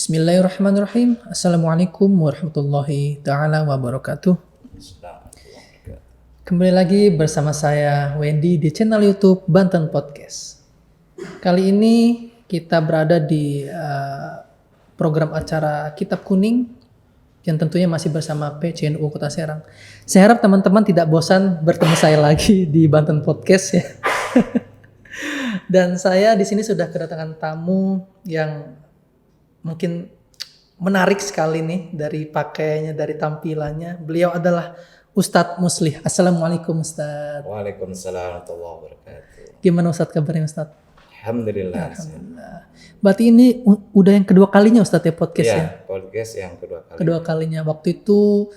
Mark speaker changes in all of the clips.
Speaker 1: Bismillahirrahmanirrahim. Assalamualaikum warahmatullahi ta'ala wabarakatuh. Kembali lagi bersama saya Wendy di channel YouTube Banten Podcast. Kali ini kita berada di program acara Kitab Kuning yang tentunya masih bersama PCNU Kota Serang. Saya harap teman-teman tidak bosan bertemu saya lagi di Banten Podcast ya. Dan saya di sini sudah kedatangan tamu yang mungkin menarik sekali nih dari pakaiannya, dari tampilannya. Beliau adalah Ustadz Muslih. Assalamualaikum Ustadz.
Speaker 2: Waalaikumsalam warahmatullahi wabarakatuh.
Speaker 1: Gimana Ustadz kabarnya Ustadz?
Speaker 2: Alhamdulillah.
Speaker 1: Alhamdulillah. Berarti ini udah yang kedua kalinya Ustadz ya podcast ya?
Speaker 2: Podcast yang kedua kali.
Speaker 1: Kedua kalinya. Waktu itu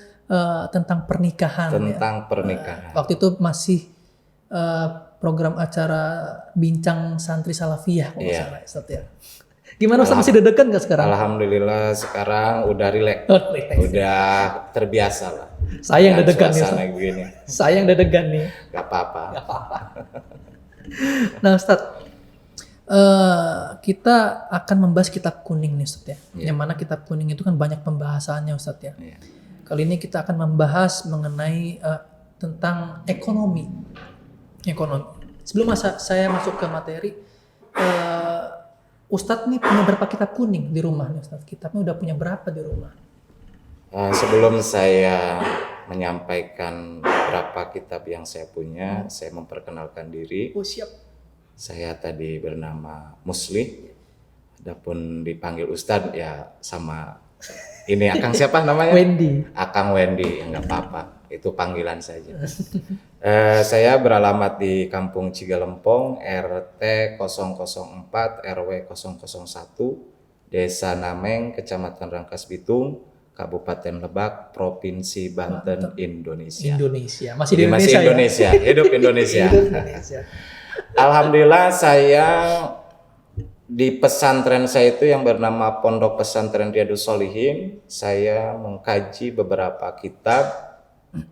Speaker 1: tentang pernikahan.
Speaker 2: Tentang pernikahan.
Speaker 1: Waktu itu masih program acara Bincang Santri Salafiyah kalau nggak salah Ustadz ya. Gimana Ustadz, masih deg-degan gak sekarang?
Speaker 2: Alhamdulillah sekarang udah rileks. Udah terbiasa lah.
Speaker 1: Saya yang deg-degan nih.
Speaker 2: Begini.
Speaker 1: Saya yang deg-degan nih.
Speaker 2: Gak apa-apa.
Speaker 1: Nah Ustadz, kita akan membahas kitab kuning nih Ustadz ya. Yang mana kitab kuning itu kan banyak pembahasannya Ustadz ya. Kali ini kita akan membahas mengenai tentang ekonomi. Sebelum saya masuk ke materi, Ustadz nih punya berapa kitab kuning di rumah nih Ustadz? Kitabnya udah punya berapa di rumah?
Speaker 2: Sebelum saya menyampaikan berapa kitab yang saya punya, saya memperkenalkan diri.
Speaker 1: Oh siap.
Speaker 2: Saya tadi bernama Muslih. Adapun dipanggil Ustadz ya sama ini Akang siapa namanya?
Speaker 1: Wendy.
Speaker 2: Akang Wendy, enggak apa-apa. Itu panggilan saja. Saya beralamat di Kampung Cigalempong, RT 004, RW 001, Desa Nameng, Kecamatan Rangkas Bitung, Kabupaten Lebak, Provinsi Banten, Indonesia.
Speaker 1: Masih di Indonesia.
Speaker 2: Ya? Hidup Indonesia.
Speaker 1: Indonesia.
Speaker 2: Alhamdulillah saya di pesantren saya itu yang bernama Pondok Pesantren Riyadus Shalihin, saya mengkaji beberapa kitab.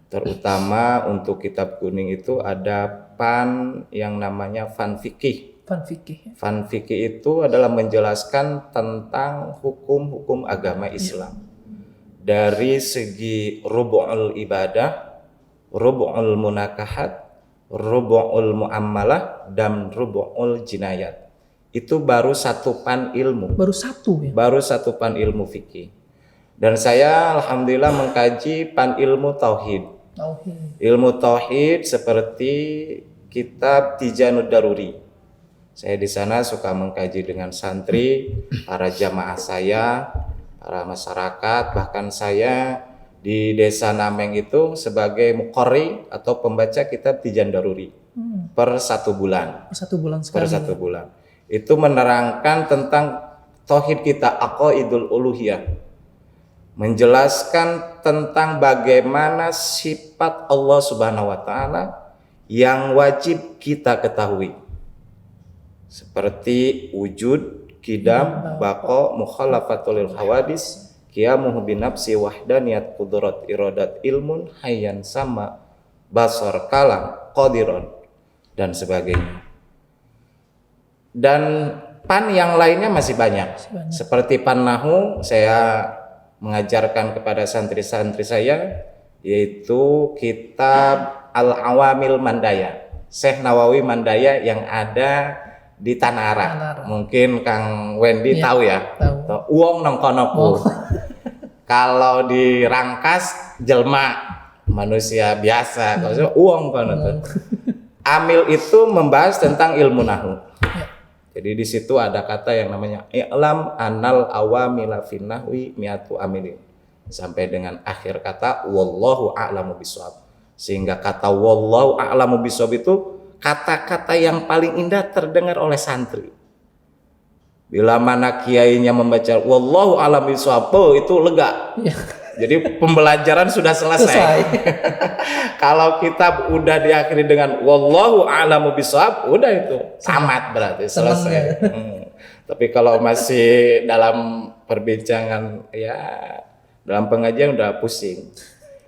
Speaker 2: Terutama untuk kitab kuning itu ada pan yang namanya fan fikih. Fan fikih itu adalah menjelaskan tentang hukum-hukum agama Islam. Dari segi rubu'ul ibadah, rubu'ul munakahat, rubu'ul muamalah, dan rubu'ul jinayat. Itu baru satu pan ilmu.
Speaker 1: Baru satu ya?
Speaker 2: Baru satu pan ilmu fikih. Dan saya alhamdulillah mengkaji pan ilmu tauhid. Ilmu tauhid seperti kitab Tijanud Daruri. Saya di sana suka mengkaji dengan santri, para jamaah saya, para masyarakat, bahkan saya di Desa Nameng itu sebagai muqarri atau pembaca kitab Tijan Daruri per 1 bulan. Per satu bulan. Itu menerangkan tentang tauhid kita, aqaidul uluhiyah. Menjelaskan tentang bagaimana sifat Allah Subhanahu wa taala yang wajib kita ketahui. Seperti wujud, qidam, baqa, mukhalafatul lil hawadis, qiyamuhu binafsi wahdaniyat qudrat iradat ilmun hayyan sama basar kalam qadiron dan sebagainya. Dan pan yang lainnya masih banyak. Seperti pan nahu saya mengajarkan kepada santri-santri saya, yaitu kitab Al-Awamil Mandaya, Syekh Nawawi Mandaya yang ada di Tanah Arak. Mungkin Kang Wendy tahu ya. Tahu. Uang nongkonopu. Kalau di Rangkas jelma manusia biasa, kalau uang kono. Amil itu membahas tentang ilmu nahu. Jadi di situ ada kata yang namanya i'lam anal awamila fin nahwi mi'atu amilin. Sampai dengan akhir kata wallahu a'lamu bishawab. Sehingga kata wallahu a'lamu bishawab itu kata-kata yang paling indah terdengar oleh santri. Bila mana kiainya membaca wallahu a'lamu bishawab, itu lega. Jadi pembelajaran sudah selesai. Kalau kitab udah diakhiri dengan wallahu a'lamu bishawab, udah itu tamat berarti selesai. Tapi kalau masih dalam perbincangan ya dalam pengajian udah pusing.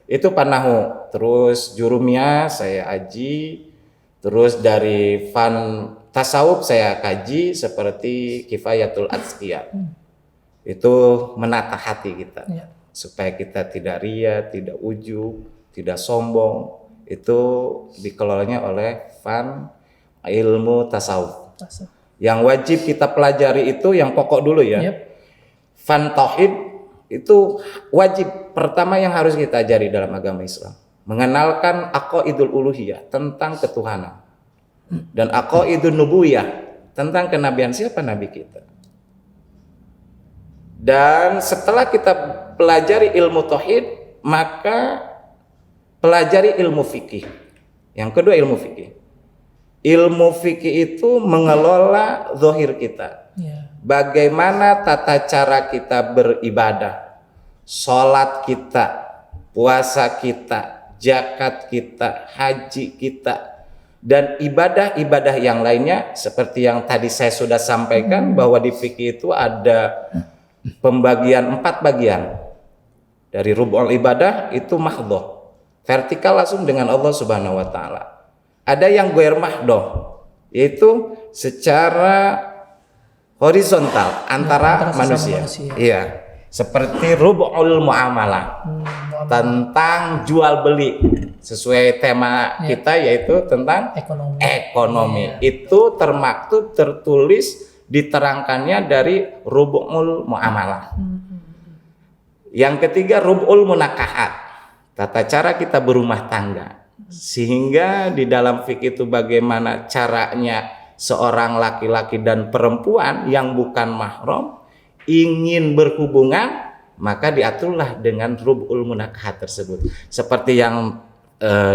Speaker 2: Itu panahu. Terus jurumnya saya aji. Terus dari fan tasawuf saya kaji seperti Kifayatul Adzkiyah. itu menata hati kita
Speaker 1: Ya.
Speaker 2: supaya kita tidak ria, tidak ujub, tidak sombong. Itu dikelolanya oleh fan ilmu tasawuf. Yang wajib kita pelajari itu yang pokok dulu ya.
Speaker 1: Yep.
Speaker 2: Fan tauhid itu wajib pertama yang harus kita ajari dalam agama Islam. Mengenalkan aqaidul uluhiyah, tentang ketuhanan. Dan aqaidun nubuwiyah, tentang kenabian siapa nabi kita. Dan setelah kita pelajari ilmu tauhid, maka pelajari ilmu fikih. Yang kedua ilmu fikih. Ilmu fikih itu mengelola zahir kita.
Speaker 1: Ya.
Speaker 2: Bagaimana tata cara kita beribadah, sholat kita, puasa kita, zakat kita, haji kita, dan ibadah-ibadah yang lainnya seperti yang tadi saya sudah sampaikan bahwa di fikih itu ada pembagian 4 bagian. Dari rub'ul ibadah itu mahdhah, vertikal langsung dengan Allah Subhanahu wa taala. Ada yang ghair mahdhah, yaitu secara horizontal antara manusia. Iya. Seperti rub'ul muamalah. Tentang jual beli sesuai tema kita yaitu tentang ekonomi. Itu termaktub, tertulis, diterangkannya dari rub'ul muamalah. Yang ketiga rub'ul munakahat, tata cara kita berumah tangga. Sehingga di dalam fikih itu bagaimana caranya seorang laki-laki dan perempuan yang bukan mahram ingin berhubungan, maka diaturlah dengan rub'ul munakahat tersebut. Seperti yang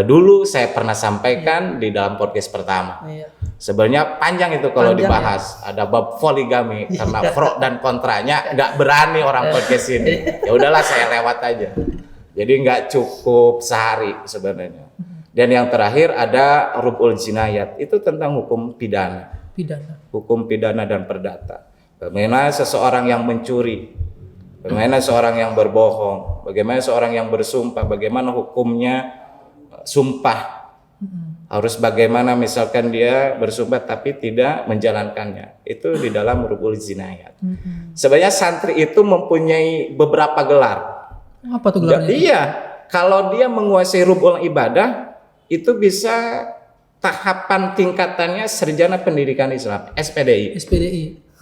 Speaker 2: dulu saya pernah sampaikan di dalam podcast pertama. Sebenarnya panjang itu kalau dibahas. Ada bab poligami karena pro dan kontranya nggak berani orang podcast ini. Ya udahlah saya lewat aja. Jadi nggak cukup sehari sebenarnya. Dan yang terakhir ada rub'ul jinayat, itu tentang hukum pidana. Hukum pidana dan perdata. Bagaimana seseorang yang mencuri, bagaimana seorang yang berbohong, bagaimana seorang yang bersumpah, bagaimana hukumnya sumpah. Harus bagaimana misalkan dia bersumpah tapi tidak menjalankannya. Itu di dalam rub'ul jinayat. Sebenarnya santri itu mempunyai beberapa gelar.
Speaker 1: Apa tuh gelarnya?
Speaker 2: Iya, kalau dia menguasai rub'ul ibadah, itu bisa tahapan tingkatannya sarjana pendidikan Islam, SPDI.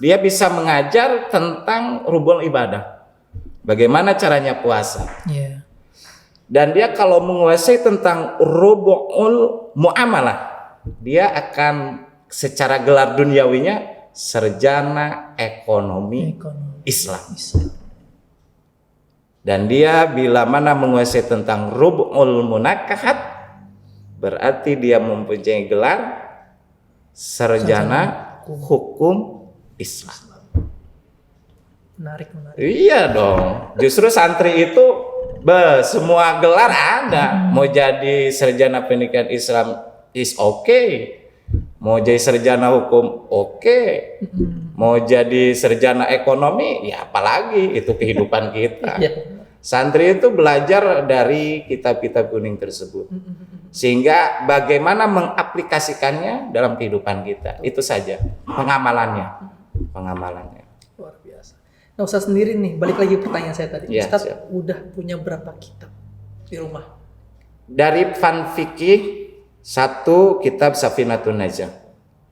Speaker 2: Dia bisa mengajar tentang rub'ul ibadah. Bagaimana caranya puasa. Dan dia kalau menguasai tentang rub'ul muamalah, dia akan secara gelar duniawinya sarjana ekonomi Islam. Dan dia bila mana menguasai tentang rub'ul munakahat, berarti dia mempunyai gelar sarjana hukum Islam.
Speaker 1: Menarik.
Speaker 2: Iya dong. Justru santri itu semua gelar ada. Mau jadi sarjana pendidikan Islam is okay. Mau jadi sarjana hukum okay. Mau jadi sarjana ekonomi ya apalagi, itu kehidupan kita. Santri itu belajar dari kitab-kitab kuning tersebut. Sehingga bagaimana mengaplikasikannya dalam kehidupan kita. Itu saja pengamalannya.
Speaker 1: Luar biasa. Nah, Ustaz sendiri nih, balik lagi pertanyaan saya tadi.
Speaker 2: Ya,
Speaker 1: Ustaz udah punya berapa kitab di rumah?
Speaker 2: Dari fan fikih, 1 kitab Safinatun Najah,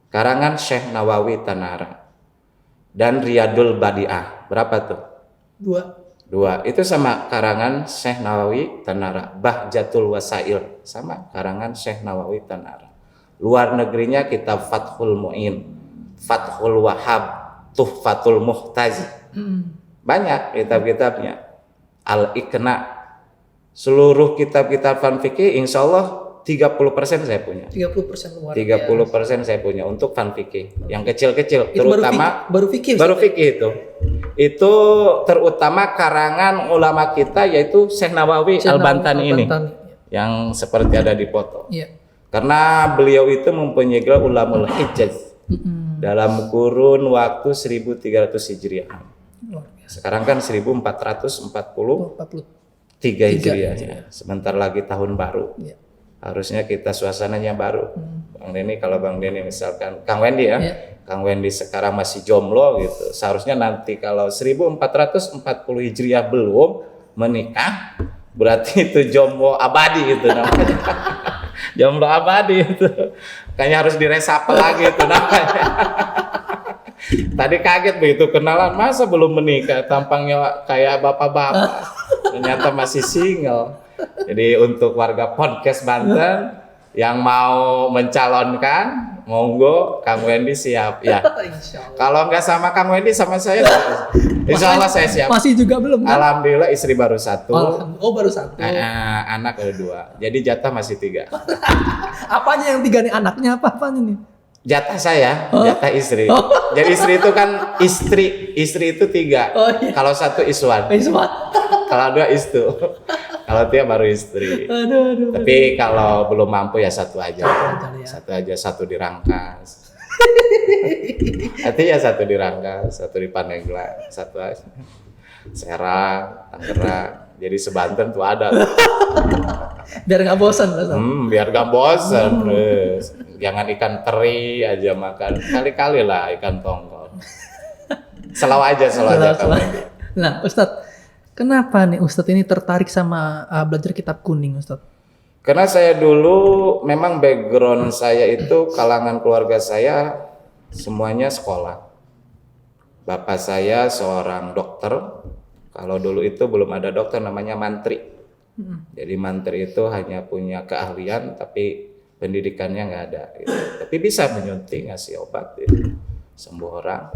Speaker 2: karangan Syekh Nawawi Tanara. Dan Riyadul Badi'ah. Berapa tuh? 2. Itu sama karangan Syekh Nawawi Tanara. Bahjatul Wasail sama karangan Syekh Nawawi Tanara. Luar negerinya kitab Fathul Mu'in, Fathul Wahhab, Tuhfatul Muhtaj. Banyak kitab-kitabnya. Al-Iqna. Seluruh kitab-kitab fan fikih insyaallah 30% saya punya.
Speaker 1: 30% luar
Speaker 2: 30% saya punya untuk fan fikih. Yang kecil-kecil terutama
Speaker 1: baru fikih
Speaker 2: itu. Itu terutama karangan ulama kita yaitu Syekh Nawawi Al-Bantani ini. Yang seperti ada di foto. Karena beliau itu mempunyai gelar Ulamul Hijaz. Dalam kurun waktu 1300 Hijriah. Sekarang kan 1443 Hijriah. Sebentar lagi tahun baru. harusnya kita suasananya baru. Bang Denny, kalau Bang Denny misalkan Kang Wendy ya, Kang Wendy sekarang masih jomblo gitu, seharusnya nanti kalau 1440 Hijriah belum menikah, berarti itu jomblo abadi gitu namanya. Jomblo abadi itu, kayaknya harus diresapel lagi itu namanya. Tadi kaget begitu kenalan, masa belum menikah, tampangnya kayak bapak-bapak, ternyata masih single. Jadi untuk warga podcast Banten yang mau mencalonkan, monggo Kang Wendy siap ya. Kalau nggak sama Kang Wendy, sama saya, insya Allah saya siap.
Speaker 1: Masih juga belum kan?
Speaker 2: Alhamdulillah istri baru 1.
Speaker 1: Oh baru 1.
Speaker 2: Anak ada 2. Jadi jatah masih 3.
Speaker 1: Apanya yang 3 nih, anaknya apanya nih?
Speaker 2: Jatah saya, jatah istri. Jadi istri itu kan istri itu 3.
Speaker 1: Oh, iya.
Speaker 2: Kalau 1 iswan, kalau 2 istu. Kalau dia baru istri.
Speaker 1: Aduh.
Speaker 2: Tapi kalau belum mampu ya 1 aja.
Speaker 1: Ya.
Speaker 2: 1 aja, 1 dirangkas. Artinya 1 dirangkas, 1 di Pandeglang, 1 aja. Serang, Tangerang. Jadi sebanten tuh ada.
Speaker 1: Biar nggak bosan.
Speaker 2: Biar nggak bosan. Terus jangan ikan teri aja makan. Kali-kali lah ikan tongkol. Selalu aja.
Speaker 1: Nah, Ustadz, kenapa nih Ustadz ini tertarik sama belajar kitab kuning, Ustadz?
Speaker 2: Karena saya dulu memang background saya itu kalangan keluarga saya semuanya sekolah. Bapak saya seorang dokter. Kalau dulu itu belum ada dokter, namanya mantri. Jadi mantri itu hanya punya keahlian tapi pendidikannya nggak ada. Gitu. Tapi bisa menyuntik, ngasih obat, gitu. Sembuh orang.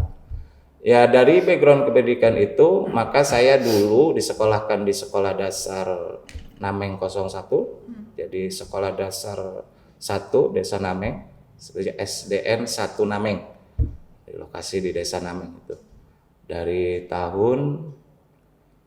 Speaker 2: Ya dari background pendidikan itu, maka saya dulu disekolahkan di sekolah dasar Nameng 01. Jadi sekolah dasar 1 Desa Nameng, SDN 1 Nameng. Di lokasi di Desa Nameng itu. Dari tahun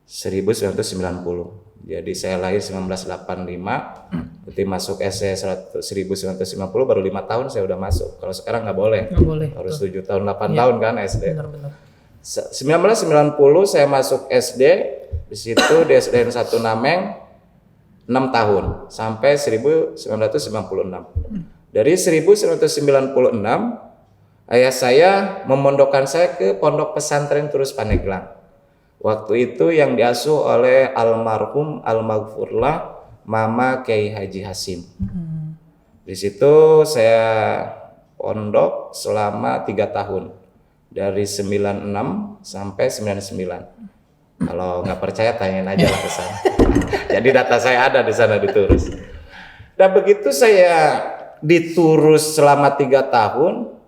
Speaker 2: 1990. Jadi saya lahir 1985, berarti masuk SD 1990 baru 5 tahun saya udah masuk. Kalau sekarang nggak boleh. Harus 7 tahun 8 tahun kan SD.
Speaker 1: Benar.
Speaker 2: 1990 saya masuk SD, di situ di SDN 1 Nameng 6 tahun sampai 1996. Dari 1996 ayah saya memondokkan saya ke Pondok Pesantren Terus Pandeglang. Waktu itu yang diasuh oleh almarhum almaghfurlah Mama Kiai Haji Hasim. Di situ saya pondok selama 3 tahun. Dari 96 sampai 99. Kalau nggak percaya tanyain aja lah ke sana. Jadi data saya ada di sana di Turus. Dan begitu saya di Turus selama 3 tahun,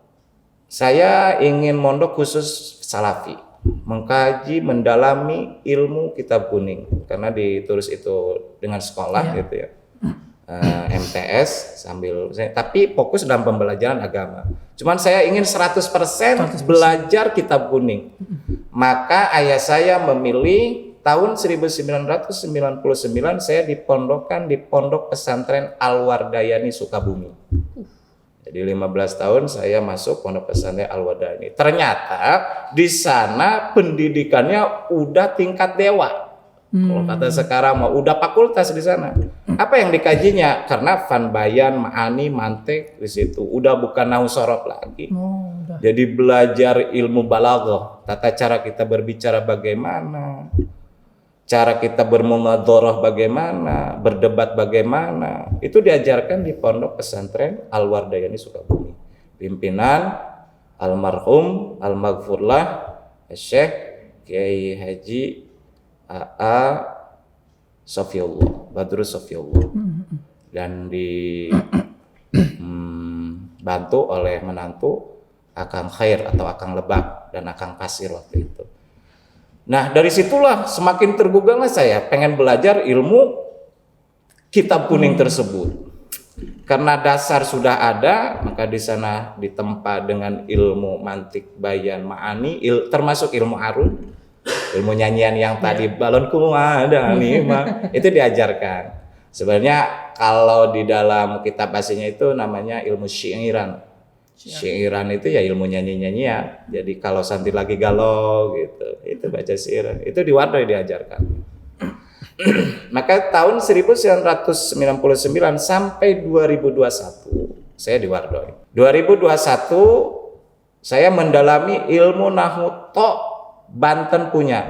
Speaker 2: saya ingin mondok khusus salafi, mengkaji, mendalami ilmu kitab kuning, karena di Turus itu dengan sekolah gitu ya, MTS sambil, tapi fokus dalam pembelajaran agama. Cuman saya ingin 100% belajar kitab kuning. Maka ayah saya memilih tahun 1999 saya dipondokkan di Pondok Pesantren Al-Wardayani Sukabumi. Jadi 15 tahun saya masuk Pondok Pesantren Al-Wardayani. Ternyata di sana pendidikannya udah tingkat dewa. Kalau kata sekarang mau udah fakultas di sana. Apa yang dikajinya? Karena Fanbayan, Ma'ani, Mantek di situ udah bukan nahu sorof lagi. Jadi belajar ilmu balaghah, tata cara kita berbicara bagaimana, cara kita bermunadharah bagaimana, berdebat bagaimana, itu diajarkan di Pondok Pesantren Al-Wardayani Sukabumi. Pimpinan almarhum almaghfurlah Syekh Kiai Haji A.A. Sofiullah, Badrus Sofiullah, dan dibantu oleh menantu Akang Khair atau Akang Lebak dan Akang Pasir waktu itu. Nah dari situlah semakin tergugahlah saya pengen belajar ilmu kitab kuning tersebut. Karena dasar sudah ada, maka di sana ditempa dengan ilmu mantik, bayan, ma'ani, termasuk ilmu arud, ilmu nyanyian yang tadi balonku ada 5 itu diajarkan. Sebenarnya kalau di dalam kitab aslinya itu namanya ilmu syi'iran. Syi'iran itu ya ilmu nyanyi-nyanyian. Jadi kalau santri lagi galau gitu, itu baca syi'iran. Itu di Wadah diajarkan. Maka tahun 1999 sampai 2021 saya di Wardoi. 2021 saya mendalami ilmu Nahwu tok Banten punya,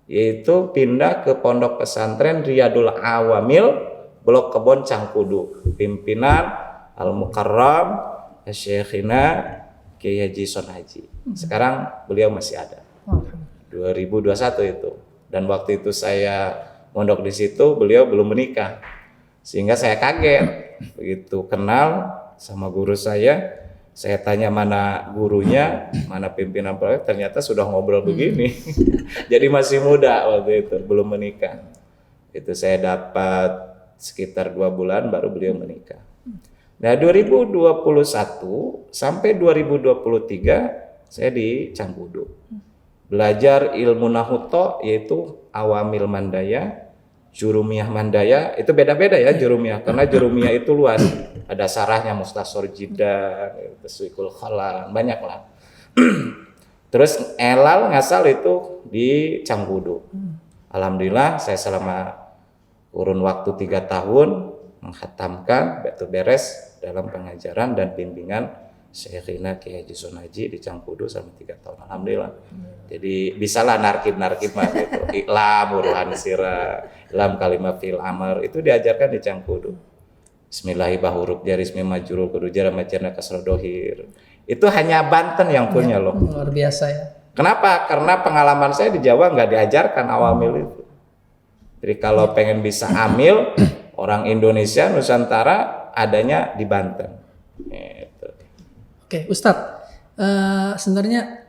Speaker 2: yaitu pindah ke Pondok Pesantren Riyadul Awamil Blok Kebon Cangkudu, pimpinan Al-Mukarram Syekhina Kiai Haji Son Haji. Sekarang beliau masih ada. 2021 itu. Dan waktu itu saya mondok di situ, beliau belum menikah. Sehingga saya kaget. Begitu kenal sama guru saya tanya mana gurunya, mana pimpinan proyek, ternyata sudah ngobrol begini. Jadi masih muda waktu itu, belum menikah. Itu saya dapat sekitar 2 bulan baru beliau menikah. Nah 2021 sampai 2023 saya di Cangkudu. Belajar ilmu Nahwu tok, yaitu Awamil Mandaya, Jurumiyah Mandaya, itu beda-beda ya Jurumiyah, karena Jurumiyah itu luas. Ada sarahnya Mustasor Jidan, Taswikul Khalan, banyak lah. Terus Elal ngasal itu di Cangkudu. Alhamdulillah saya selama kurun waktu 3 tahun menghatamkan betul beres dalam pengajaran dan bimbingan Syekhina Kiai Haji Son Haji di Cangkudu selama 3 tahun. Alhamdulillah. Jadi bisalah narkib mah gitu. Iklam, Burhan Sirah, Ilam Kalimah Fil Amar itu diajarkan di Cangkudu. Bismillahi bahuruf jarismi majrur kudu jara majarna kasrodohir. Itu hanya Banten yang punya loh.
Speaker 1: Luar biasa ya.
Speaker 2: Kenapa? Karena pengalaman saya di Jawa nggak diajarkan awamil itu. Jadi kalau pengen bisa amil, orang Indonesia Nusantara adanya di Banten. Gitu.
Speaker 1: Oke, Ustadz, sebenarnya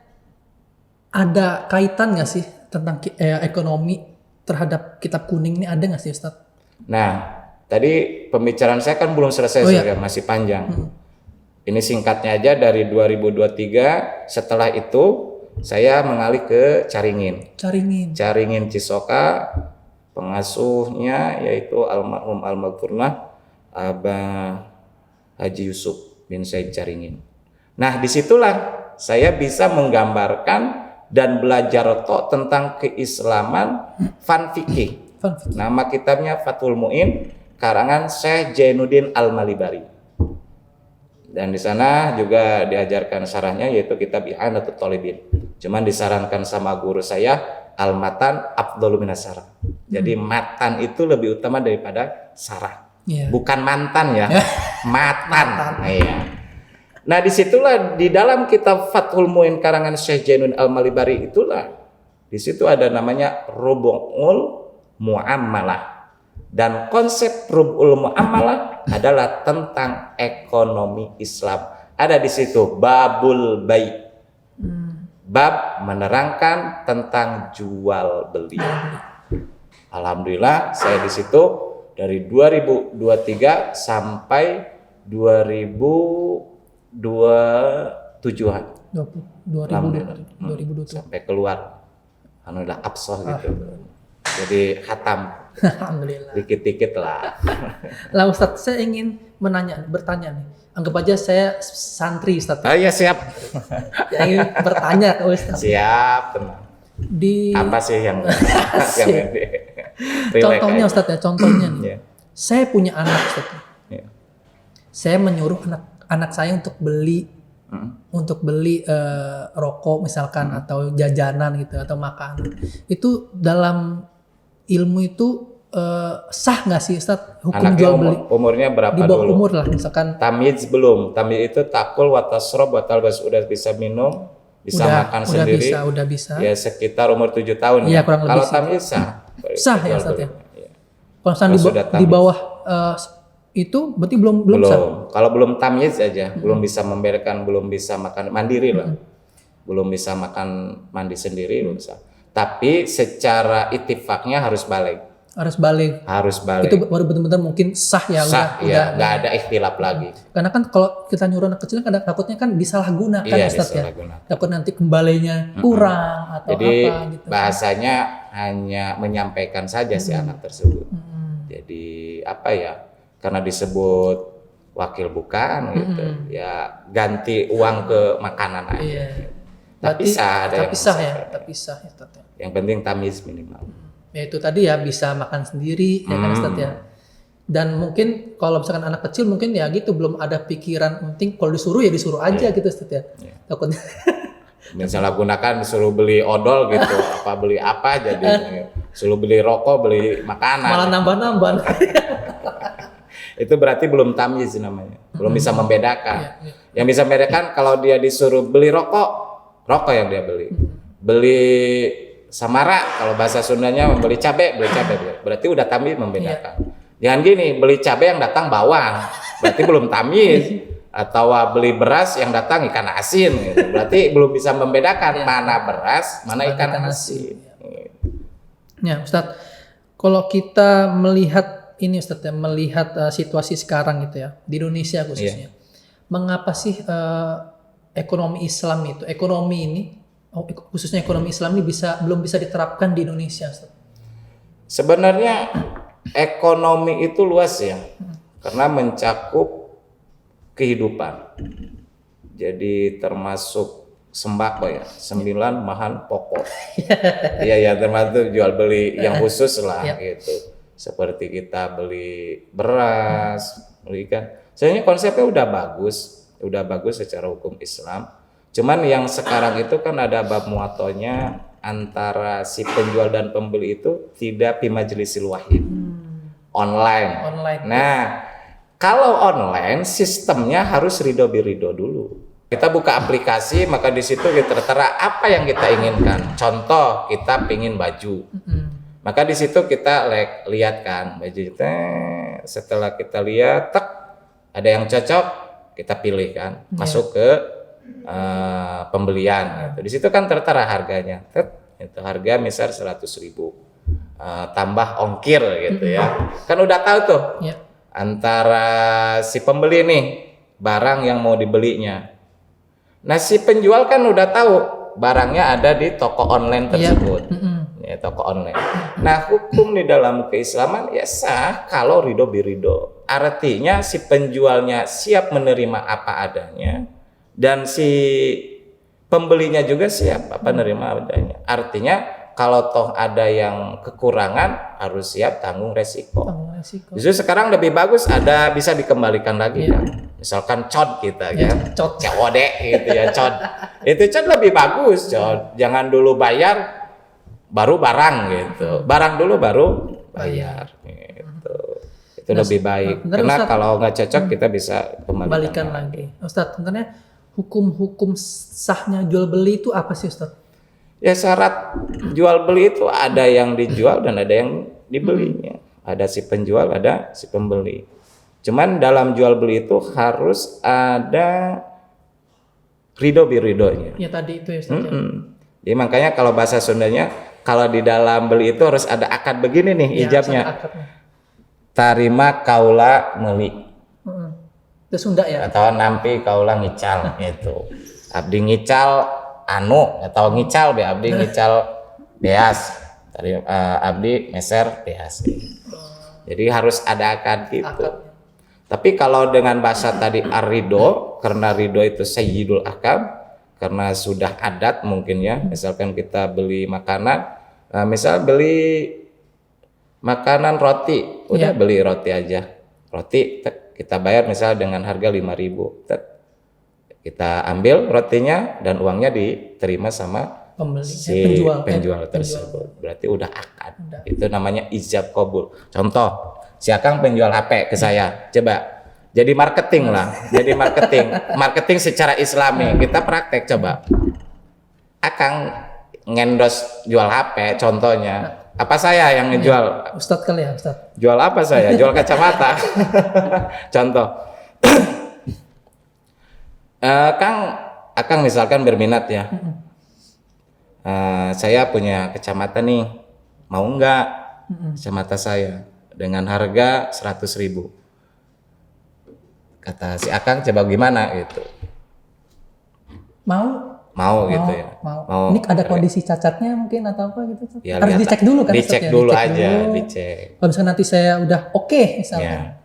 Speaker 1: ada kaitan nggak sih tentang ekonomi terhadap kitab kuning ini, ada nggak sih Ustadz?
Speaker 2: Nah, tadi pembicaraan saya kan belum selesai, masih panjang. Ini singkatnya aja, dari 2023 setelah itu saya mengalih ke Caringin. Caringin Cisoka, pengasuhnya yaitu almarhum almarhumah Abah Haji Yusuf bin Said Caringin. Nah, disitulah saya bisa menggambarkan dan belajar tentang keislaman fan fikih. Nama kitabnya Fathul Mu'in, karangan Syekh Jainuddin Al-Malibari. Dan di sana juga diajarkan syarahnya, yaitu kitab I'anatul Thalibin. Cuman disarankan sama guru saya, Al-Matan Afdhalu minas Sarah. Jadi matan itu lebih utama daripada sarah. Bukan mantan ya, matan. Nah, disitulah di dalam kitab Fathul Mu'in karangan Syekh Jainuddin Al-Malibari itulah, di situ ada namanya Rubu'ul Mu'amalah. Dan konsep Rubu'ul Mu'amalah adalah tentang ekonomi Islam. Ada di situ babul bai'. Bab menerangkan tentang jual beli. Alhamdulillah saya di situ dari 2023 sampai 2027-an.
Speaker 1: 2027
Speaker 2: sampai keluar. Alhamdulillah absoh gitu. Jadi khatam.
Speaker 1: Alhamdulillah.
Speaker 2: Dikit-dikit lah.
Speaker 1: Lah Ustadz, saya ingin bertanya nih. Anggap aja saya santri Ustadz.
Speaker 2: Oh iya, siap.
Speaker 1: Saya ingin bertanya ke Ustadz.
Speaker 2: Siap, tenang. Apa sih yang
Speaker 1: contohnya Ustadz ya, contohnya nih. Saya punya anak Ustadz. Saya menyuruh anak saya untuk beli rokok misalkan, atau jajanan gitu, atau makanan. Itu dalam ilmu itu sah nggak sih Ustadz, hukum
Speaker 2: anaknya
Speaker 1: jual beli?
Speaker 2: Umurnya berapa
Speaker 1: di bawah
Speaker 2: dulu?
Speaker 1: Umur lah misalkan.
Speaker 2: Tamyiz belum. Tamyiz itu takul watasrob watalbas, udah bisa minum, bisa makan sendiri.
Speaker 1: Udah bisa.
Speaker 2: Ya sekitar umur 7 tahun ya. Kalau tamyiz sah.
Speaker 1: Sah ya Ustadz ya. Kalau di bawah itu berarti belum sah.
Speaker 2: Kalau belum tamyiz aja, belum bisa memberikan, belum bisa makan mandiri lah. Belum bisa makan mandi sendiri, belum bisa. Tapi secara ittifaknya harus balik. Itu baru benar-benar mungkin sah ya. Udah nggak ada ikhtilaf lagi.
Speaker 1: Karena kan kalau kita nyuruh anak kecil kan takutnya kan disalahgunakan Ustadz ya. Takut nanti kembalinya kurang atau
Speaker 2: jadi,
Speaker 1: apa gitu.
Speaker 2: Bahasanya hanya menyampaikan saja si anak tersebut. Jadi apa ya? Karena disebut wakil bukan gitu. Ya ganti uang ke makanan aja.
Speaker 1: Iya.
Speaker 2: Tapi sah ada yang
Speaker 1: sah ya.
Speaker 2: Yang penting tamyiz minimal.
Speaker 1: Ya itu tadi ya bisa makan sendiri ya kan Ustadz ya. Dan mungkin kalau misalkan anak kecil mungkin ya gitu belum ada pikiran penting kalau disuruh ya disuruh aja gitu Ustadz ya. Takutnya
Speaker 2: Misalnya gunakan disuruh beli odol gitu, apa beli apa jadi suruh beli rokok, beli makanan.
Speaker 1: malah nambah-nambah.
Speaker 2: Itu berarti belum tamyiz namanya. Belum bisa membedakan.
Speaker 1: Iya.
Speaker 2: Yang bisa membedakan kalau dia disuruh beli rokok, rokok yang dia beli. Beli samara, kalau bahasa Sundanya membeli cabai, beli cabai. Berarti udah tamyiz membedakan. Jangan gini, beli cabai yang datang bawang, berarti belum tamyiz. Atau beli beras yang datang ikan asin, gitu. Berarti belum bisa membedakan mana beras, mana ikan asin.
Speaker 1: Ya Ustadz, kalau kita melihat ini Ustadz ya, melihat situasi sekarang gitu ya, di Indonesia khususnya. Mengapa sih ekonomi Islam itu, khususnya ekonomi Islam ini belum bisa diterapkan di Indonesia Ustadz?
Speaker 2: Sebenarnya ekonomi itu luas ya, karena mencakup kehidupan. Jadi termasuk sembako ya, 9 bahan pokok. Iya termasuk jual beli yang khusus lah gitu. Seperti kita beli beras, beli ikan. Sebenarnya konsepnya udah bagus secara hukum Islam. Cuman yang sekarang itu kan ada bab muatonya antara si penjual dan pembeli itu tidak fi majlisil wahid. Online. Nah, kalau online sistemnya harus ridho birido dulu. Kita buka aplikasi maka di situ kita tertera apa yang kita inginkan. Contoh kita pingin baju, maka di situ kita lihat kan baju itu. Setelah kita lihat, ada yang cocok kita pilih kan, masuk ke pembelian. Gitu. Di situ kan tertera harganya. Itu harga misal 100.000, tambah ongkir gitu ya. Kan udah tahu tuh. Antara si pembeli nih barang yang mau dibelinya. Nah si penjual kan udah tahu barangnya ada di toko online tersebut. Ya, toko online. Nah hukum di dalam keislaman ya sah kalau ridho birido. Artinya si penjualnya siap menerima apa adanya dan si pembelinya juga siap menerima adanya. Artinya kalau toh ada yang kekurangan harus siap tanggung resiko. Justru sekarang lebih bagus bisa dikembalikan lagi kan. Misalkan cod kita kan, COD gitu ya cod. Itu cod lebih bagus cod. Jangan dulu bayar baru barang gitu. Barang dulu baru bayar gitu. Itu lebih baik. Karena Ustadz, kalau nggak cocok kita bisa kembalikan
Speaker 1: lagi. Ustadz, sebenarnya hukum sahnya jual beli itu apa sih Ustadz?
Speaker 2: Ya syarat jual beli itu ada yang dijual dan ada yang dibelinya. Ada si penjual, ada si pembeli. Cuman dalam jual beli itu harus ada ridho biridonya.
Speaker 1: Ya tadi itu ya Ustaz.
Speaker 2: Jadi makanya kalau bahasa Sundanya kalau di dalam beli itu harus ada akad begini nih ijabnya. Tarima kaula meuli.
Speaker 1: Itu Sunda ya.
Speaker 2: Atau nampi kaula ngical gitu. Abdi ngical anu atau ngical abdi ngical beas tadi abdi meser beas. Jadi harus ada akad gitu. Tapi kalau dengan bahasa tadi ar-ridho, karena ridho itu sayyidul akam, karena sudah adat mungkin ya. Misalkan kita beli makanan, misal beli makanan roti, udah beli roti aja. Roti kita bayar misal dengan harga 5.000. Kita ambil rotinya dan uangnya diterima sama penjual tersebut. Berarti udah akad. Itu namanya ijab qabul. Contoh, si Akang penjual HP ke saya. Coba jadi marketing lah. Jadi marketing secara Islami. Kita praktek coba. Akang ngendos jual HP contohnya. Apa saya yang ngejual?
Speaker 1: Ustadz kali ya, Ustadz.
Speaker 2: Jual apa saya? Jual kacamata. Contoh. Akang misalkan berminat ya, saya punya kacamata nih, mau nggak kacamata saya dengan harga 100.000? Kata si Akang, coba gimana gitu? Mau gitu ya.
Speaker 1: Mau. Ini ada kondisi cacatnya mungkin atau apa gitu?
Speaker 2: Ya,
Speaker 1: harus dicek dulu kan?
Speaker 2: Dicek dulu aja, dicek.
Speaker 1: Kalau misalnya nanti saya udah oke misalnya.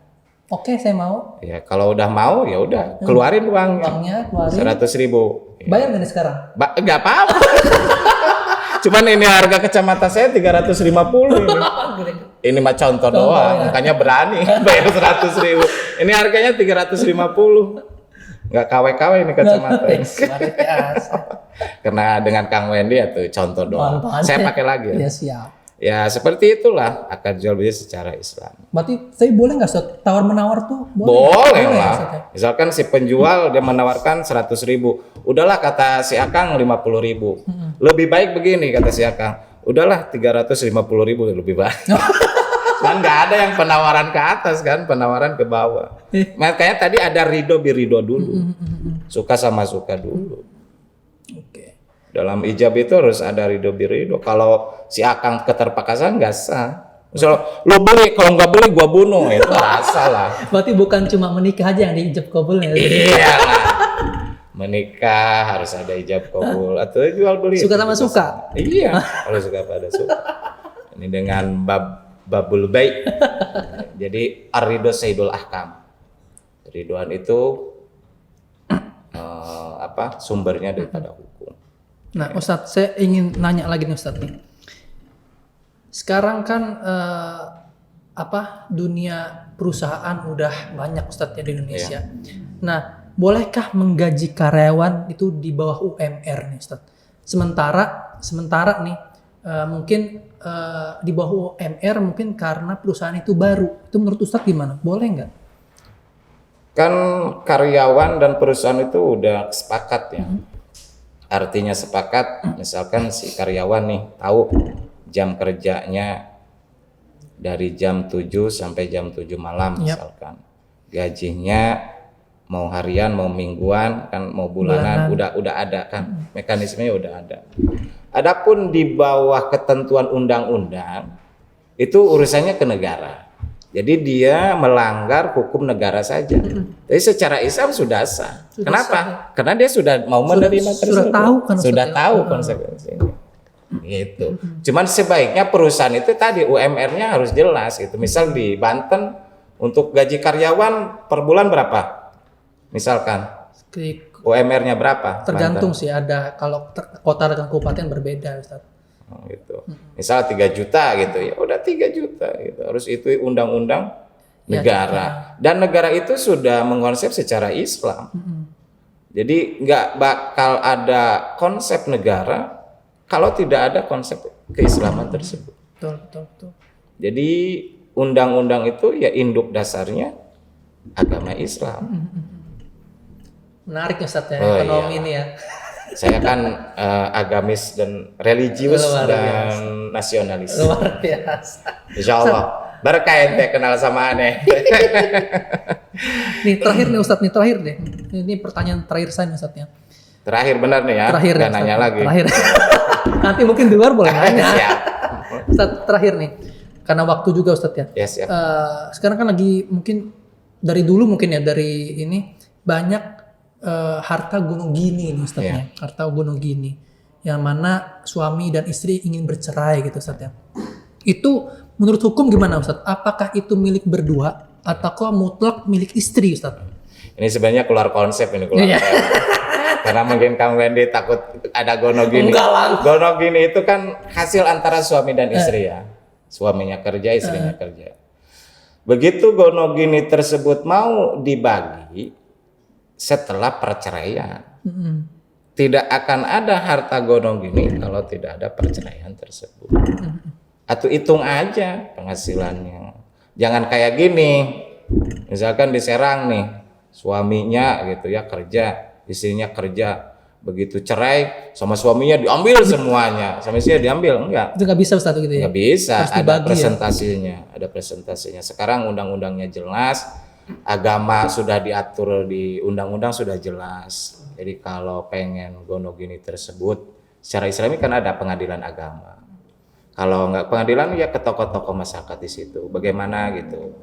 Speaker 1: Oke, saya mau.
Speaker 2: Ya, kalau udah mau, ya udah keluarin uangnya. 100.000.
Speaker 1: Bayar nggak nih sekarang?
Speaker 2: Nggak apa-apa. Cuman ini harga kacamata saya 350 ini. Ini mah contoh doang, makanya berani bayar 100.000. Ini harganya 350. Nggak KW-KW ini kacamata ini. Karena dengan Kang Wendy itu contoh doang. Saya pakai lagi ya.
Speaker 1: Ya siap.
Speaker 2: Ya seperti itulah akad jual beli secara Islam.
Speaker 1: Berarti saya boleh nggak Ustaz tawar-menawar tuh?
Speaker 2: Boleh lah.
Speaker 1: Ustaz, ya?
Speaker 2: Misalkan si penjual dia menawarkan 100.000. Udahlah kata si Akang 50.000. Lebih baik begini kata si Akang. Udahlah 350.000 lebih baik. Kan nggak ada yang penawaran ke atas kan, penawaran ke bawah. Makanya tadi ada ridho birido dulu. Suka sama suka dulu.
Speaker 1: Oke.
Speaker 2: Dalam ijab itu harus ada ridho birido. Kalau si Akang keterpakaian nggak sah. Misal lo beli, kalau nggak beli gua bunuh, itu salah.
Speaker 1: Berarti bukan cuma menikah aja yang diijab kabulnya.
Speaker 2: Iya lah. Menikah harus ada ijab kabul atau jual beli.
Speaker 1: Suka sama suka.
Speaker 2: Iya, kalau suka pada suka. Ini dengan babul baik. Jadi ar-ridho sayyidul ahkam. Ridhoan itu sumbernya daripada hukum.
Speaker 1: Nah, Ustadz, saya ingin nanya lagi nih Ustadz nih. Sekarang kan dunia perusahaan udah banyak Ustadz ya di Indonesia. Nah, bolehkah menggaji karyawan itu di bawah UMR nih Ustadz? Sementara nih mungkin di bawah UMR mungkin karena perusahaan itu baru. Itu menurut Ustadz gimana? Boleh nggak?
Speaker 2: Kan karyawan dan perusahaan itu udah sepakat ya. Artinya sepakat, misalkan si karyawan nih tahu jam kerjanya dari jam 7 sampai jam 7 malam misalkan. Gajinya mau harian, mau mingguan, kan mau bulanan. udah ada kan. Mekanismenya udah ada. Adapun di bawah ketentuan undang-undang itu urusannya ke negara. Jadi dia melanggar hukum negara saja. Jadi secara Islam sudah sah. Kenapa? Karena dia sudah mau menerima tersebut. Sudah tahu konsekuensinya. Gitu. Cuman sebaiknya perusahaan itu tadi UMR-nya harus jelas gitu. Misal di Banten untuk gaji karyawan per bulan berapa? Misalkan UMR-nya berapa?
Speaker 1: Tergantung
Speaker 2: Banten?
Speaker 1: sih, ada kalau kota dengan kabupaten berbeda Ustaz.
Speaker 2: Gitu. Misal 3 juta gitu ya, udah 3 juta gitu. Harus itu undang-undang negara. Dan negara itu sudah mengkonsep secara Islam. Jadi nggak bakal ada konsep negara kalau tidak ada konsep keislaman tersebut.
Speaker 1: Betul.
Speaker 2: Jadi undang-undang itu ya induk dasarnya agama Islam.
Speaker 1: Menarik Ustaz ya, ekonomi ini ya.
Speaker 2: Saya kan agamis dan religius dan nasionalis.
Speaker 1: Luar biasa.
Speaker 2: Insya Allah. Berkah ente kenal sama aneh.
Speaker 1: Nih terakhir nih Ustaz, terakhir deh. Ini pertanyaan terakhir saya Ustaz ya.
Speaker 2: Terakhir benar nih ya.
Speaker 1: Terakhir
Speaker 2: Gak nanya lagi.
Speaker 1: Terakhir. Nanti mungkin di luar boleh nanya.
Speaker 2: Siap.
Speaker 1: Ustaz terakhir nih. Karena waktu juga Ustaz ya.
Speaker 2: Yes, siap.
Speaker 1: Sekarang kan lagi mungkin dari dulu mungkin ya dari ini banyak harta gunung gini nih Ustaz ya. Harta gunung gini. Yang mana suami dan istri ingin bercerai gitu Ustaz ya. Itu menurut hukum gimana Ustaz? Apakah itu milik berdua ataukah mutlak milik istri Ustaz?
Speaker 2: Ini sebenarnya keluar konsep ini karena mungkin Kang Wendy takut ada gono gini. Gono gini itu kan hasil antara suami dan istri ya. Suaminya kerja, istrinya kerja. Begitu gono gini tersebut mau dibagi setelah perceraian. Tidak akan ada harta gono gini kalau tidak ada perceraian tersebut. Atau hitung aja penghasilannya. Jangan kayak gini. Misalkan diserang nih, suaminya gitu ya kerja, istrinya kerja. Begitu cerai sama suaminya diambil semuanya, sama istrinya diambil, enggak.
Speaker 1: Itu nggak bisa Ustaz gitu ya?
Speaker 2: Nggak bisa, ada presentasinya,
Speaker 1: ya?
Speaker 2: ada presentasinya. Sekarang undang-undangnya jelas, agama sudah diatur di undang-undang sudah jelas. Jadi kalau pengen gono gini tersebut, secara Islami kan ada pengadilan agama. Kalau nggak pengadilan ya ke tokoh-tokoh masyarakat di situ. Bagaimana gitu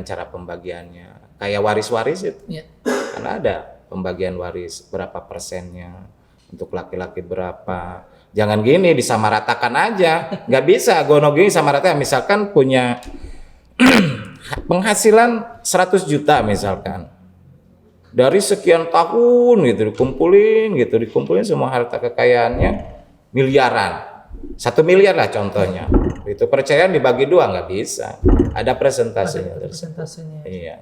Speaker 2: cara pembagiannya. Kayak waris-waris itu. Karena ada pembagian waris berapa persennya untuk laki-laki berapa. Jangan gini disamaratakan aja. Nggak bisa gono gini samaratakan. Misalkan punya penghasilan 100 juta misalkan. Dari sekian tahun gitu dikumpulin semua harta kekayaannya. miliaran. 1 miliar lah contohnya. Itu percayaan dibagi 2 nggak bisa. Ada presentasinya. Iya.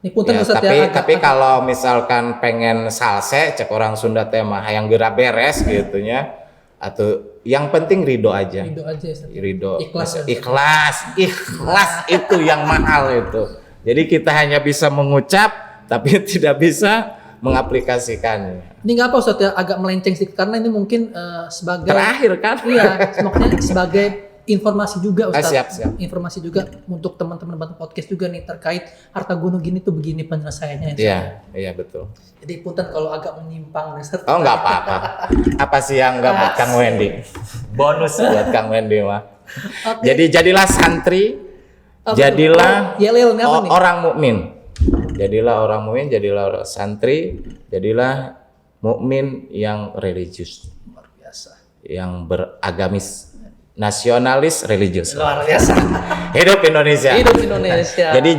Speaker 1: Ini punten
Speaker 2: Ya,
Speaker 1: Ustaz
Speaker 2: tapi kalau misalkan pengen salse, cek orang Sunda tema yang gerak beres gitunya, atau yang penting ridho aja.
Speaker 1: Ridho aja Ustaz.
Speaker 2: Ridho.
Speaker 1: Ikhlas.
Speaker 2: Ikhlas itu yang mahal itu. Jadi kita hanya bisa mengucap, tapi tidak bisa mengaplikasikannya.
Speaker 1: Ini nggak apa Ustaz ya, agak melenceng sedikit karena ini mungkin sebagai
Speaker 2: Terakhir kan?
Speaker 1: Iya, maksudnya sebagai informasi juga Ustaz.
Speaker 2: Siap.
Speaker 1: Informasi juga untuk teman-teman Banten Podcast juga nih terkait harta gunung gini tuh begini penyelesaiannya.
Speaker 2: Iya betul.
Speaker 1: Jadi punten kalau agak menyimpang nih Ustaz.
Speaker 2: Oh nggak apa-apa. Apa sih yang nggak buat Kang Wendy? Bonus buat Kang Wendy mah.
Speaker 1: Okay.
Speaker 2: Jadi jadilah santri, jadilah orang mukmin. Jadilah orang mukmin, jadilah orang santri, jadilah mukmin yang religius.
Speaker 1: Luar biasa.
Speaker 2: Yang beragamis, nasionalis, religius.
Speaker 1: Luar biasa.
Speaker 2: Hidup Indonesia.
Speaker 1: Hidup Indonesia.
Speaker 2: Jadi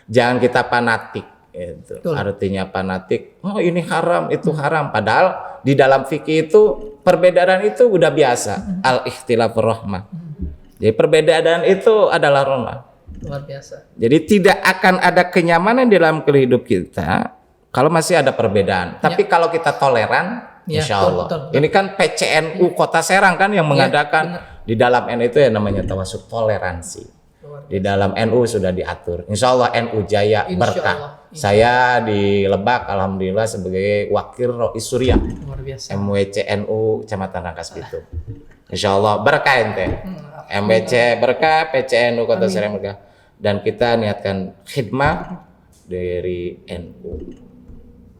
Speaker 2: jangan kita fanatik. Itu artinya fanatik. Oh ini haram, itu haram. Padahal di dalam fikih itu perbedaan itu udah biasa. Al-ikhtilafur rahmah. Jadi perbedaan itu adalah rahmah.
Speaker 1: Luar biasa.
Speaker 2: Jadi tidak akan ada kenyamanan dalam kehidupan kita kalau masih ada perbedaan. Tapi kalau kita toleran, insya Allah. Betul. Ini kan PCNU Kota Serang kan yang mengadakan di dalam NU itu yang namanya tawasud toleransi. Di dalam NU sudah diatur. Insya Allah NU Jaya berkah. Saya di Lebak, alhamdulillah sebagai wakil Rois Surya.
Speaker 1: Luar biasa.
Speaker 2: MWCNU Kecamatan Rangkas Bitung. Insya Allah berkah ente. MWC berkah, PCNU Kota Serang berkah. Dan kita niatkan khidmah dari NU.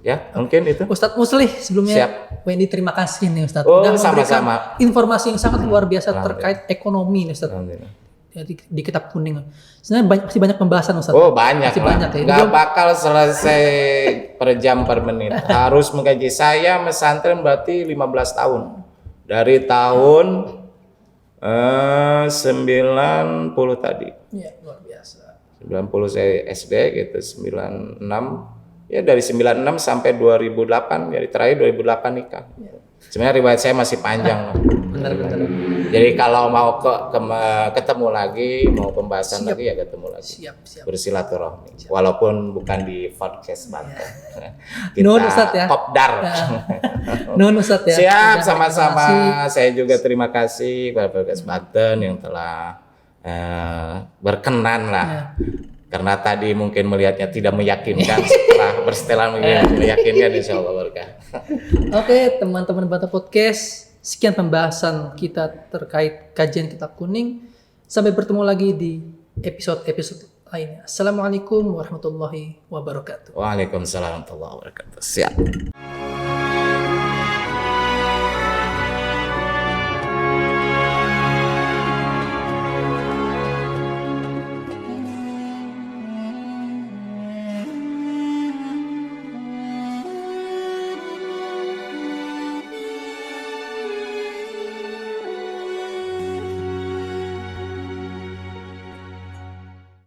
Speaker 2: Ya, mungkin itu.
Speaker 1: Ustadz Muslih sebelumnya.
Speaker 2: Siap.
Speaker 1: Wendy terima kasih nih Ustadz.
Speaker 2: Oh,
Speaker 1: udah memberikan
Speaker 2: sama-sama.
Speaker 1: informasi yang sangat luar biasa terkait ekonomi nih Ustadz. Di kitab kuning. Sebenarnya masih banyak pembahasan Ustadz.
Speaker 2: Oh banyak
Speaker 1: masih
Speaker 2: lah.
Speaker 1: Banyak, ya.
Speaker 2: Gak bakal selesai per jam per menit. Harus mengkaji. Saya mesantren berarti 15 tahun. Dari tahun 90 tadi.
Speaker 1: Iya, luar biasa.
Speaker 2: 90 saya SD gitu, 96. Ya dari 96 sampai 2008, jadi terakhir 2008 nikah. Sebenarnya riwayat saya masih panjang.
Speaker 1: Benar.
Speaker 2: Jadi kalau mau ketemu lagi, mau pembahasan lagi ya ketemu lagi.
Speaker 1: Siap.
Speaker 2: Bersilaturahmi. Walaupun bukan di podcast Banten. Kita
Speaker 1: Nuhun Ustadz ya.
Speaker 2: kopdar.
Speaker 1: Nuhun Ustadz ya.
Speaker 2: Siap, sama-sama. Saya juga terima kasih kepada podcast Banten yang telah berkenan lah. Karena tadi mungkin melihatnya tidak meyakinkan, setelah bersetelan meyakinkan, insya Allah berkah.
Speaker 1: Oke, teman-teman Banten Podcast, sekian pembahasan kita terkait kajian kitab kuning. Sampai bertemu lagi di episode lainnya. Assalamualaikum warahmatullahi wabarakatuh.
Speaker 2: Waalaikumsalam warahmatullahi wabarakatuh. Siap.